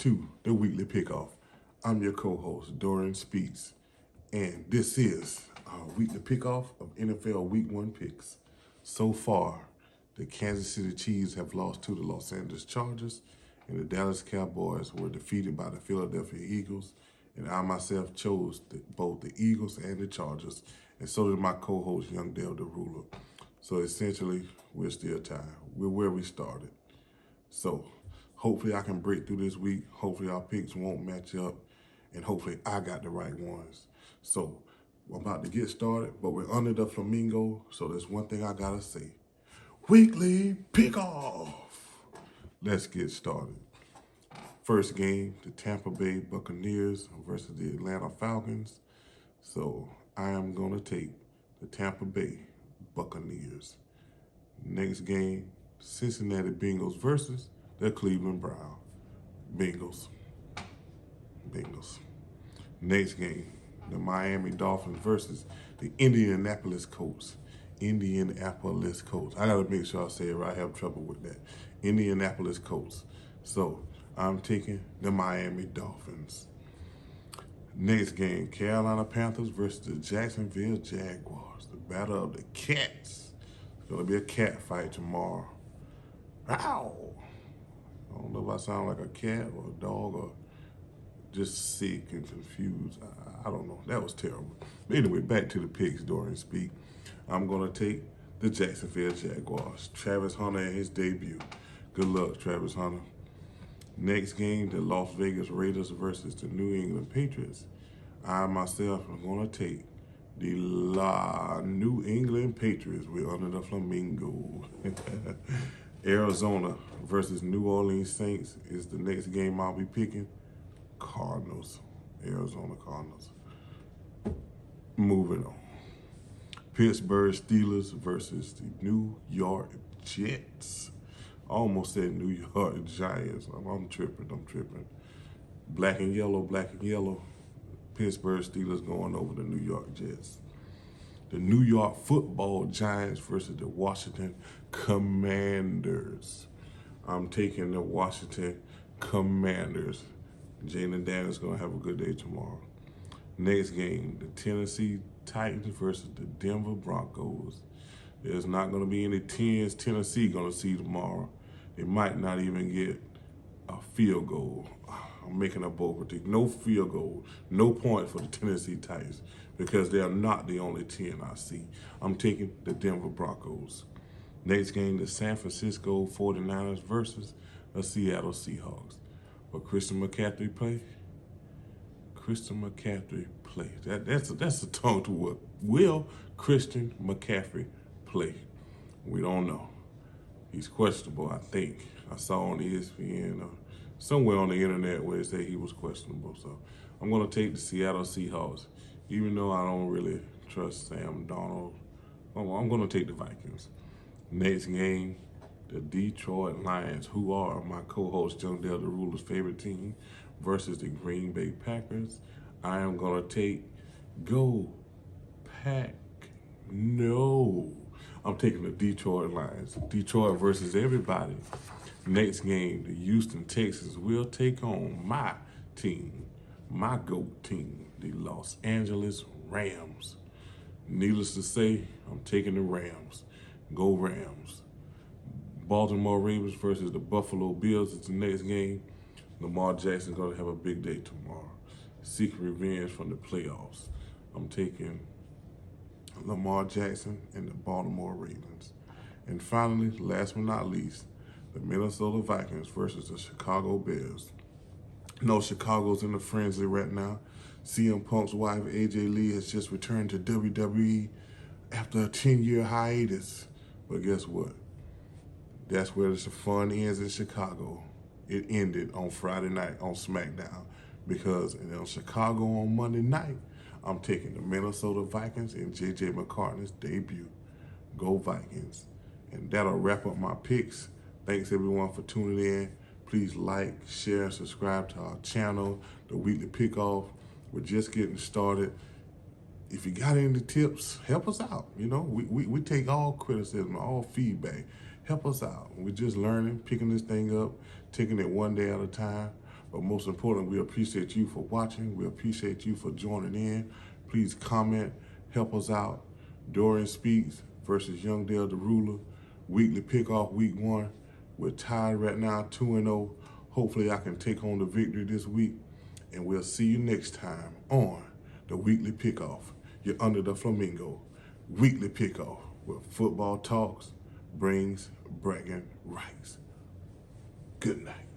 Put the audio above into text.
to the Weekly Pickoff. I'm your co-host, Dorian Speaks, and this is our Weekly Pickoff of NFL Week 1 picks. So far, the Kansas City Chiefs have lost to the Los Angeles Chargers, and the Dallas Cowboys were defeated by the Philadelphia Eagles, and I myself chose both the Eagles and the Chargers, and so did my co-host, Young Dale the Ruler. So essentially, we're still tied. We're where we started. So hopefully I can break through this week. Hopefully our picks won't match up. And hopefully I got the right ones. So we're about to get started, but we're under the flamingo. So there's one thing I gotta say. Weekly pick off. Let's get started. First game, the Tampa Bay Buccaneers versus the Atlanta Falcons. So I am gonna take the Tampa Bay Buccaneers. Next game, Cincinnati Bengals versus the Cleveland Browns. Bengals. Next game, the Miami Dolphins versus the Indianapolis Colts. I gotta make sure I say it right. I have trouble with that. Indianapolis Colts. So I'm taking the Miami Dolphins. Next game, Carolina Panthers versus the Jacksonville Jaguars. The battle of the cats. It's gonna be a cat fight tomorrow. Ow! I don't know if I sound like a cat or a dog or just sick and confused. I don't know. That was terrible. But anyway, back to the picks during speak. I'm going to take the Jacksonville Jaguars. Travis Hunter in his debut. Good luck, Travis Hunter. Next game, the Las Vegas Raiders versus the New England Patriots. I myself am going to take the New England Patriots. We're under the flamingo. Arizona versus New Orleans Saints is the next game I'll be picking. Cardinals. Arizona Cardinals. Moving on. Pittsburgh Steelers versus the New York Jets. I almost said New York Giants. I'm tripping. Black and yellow. Pittsburgh Steelers going over the New York Jets. The New York Football Giants versus the Washington Commanders. I'm taking the Washington Commanders. Jalen Daniels going to have a good day tomorrow. Next game, the Tennessee Titans versus the Denver Broncos. There's not going to be any 10s Tennessee going to see tomorrow. They might not even get a field goal. I'm making a bold prediction. No field goal, no point for the Tennessee Titans because they are not the only 10 I see. I'm taking the Denver Broncos. Next game, the San Francisco 49ers versus the Seattle Seahawks. Will Christian McCaffrey play? That's a tongue to what? Will Christian McCaffrey play? We don't know. He's questionable, I think. I saw on ESPN somewhere on the internet where it said he was questionable. So I'm going to take the Seattle Seahawks. Even though I don't really trust Sam Darnold, I'm going to take the Vikings. Next game, the Detroit Lions, who are my co-host Young Dale the Ruler's favorite team, versus the Green Bay Packers. I am going to take Go Pack. No. I'm taking the Detroit Lions. Detroit versus everybody. Next game, the Houston Texans will take on my team, my GOAT team, the Los Angeles Rams. Needless to say, I'm taking the Rams. Go Rams. Baltimore Ravens versus the Buffalo Bills is the next game. Lamar Jackson's going to have a big day tomorrow. Seeking revenge from the playoffs. I'm taking Lamar Jackson and the Baltimore Ravens. And finally, last but not least, the Minnesota Vikings versus the Chicago Bears. No, Chicago's in a frenzy right now. CM Punk's wife, AJ Lee, has just returned to WWE after a 10-year hiatus. But guess what? That's where the fun ends in Chicago. It ended on Friday night on SmackDown because in Chicago on Monday night, I'm taking the Minnesota Vikings and J.J. McCartney's debut. Go Vikings. And that'll wrap up my picks. Thanks everyone for tuning in. Please like, share, and subscribe to our channel, The Weekly Pickoff. We're just getting started. If you got any tips, help us out. You know, we take all criticism, all feedback. Help us out. We're just learning, picking this thing up, taking it one day at a time. But most importantly, we appreciate you for watching. We appreciate you for joining in. Please comment, help us out. Dorian Speaks versus Young Dale the Ruler. Weekly pick-off week 1. We're tied right now, 2-0. Hopefully I can take home the victory this week. And we'll see you next time on the Weekly Pick-Off. You're under the Flamingo. Weekly Pick-Off, where football talks brings bragging rights. Good night.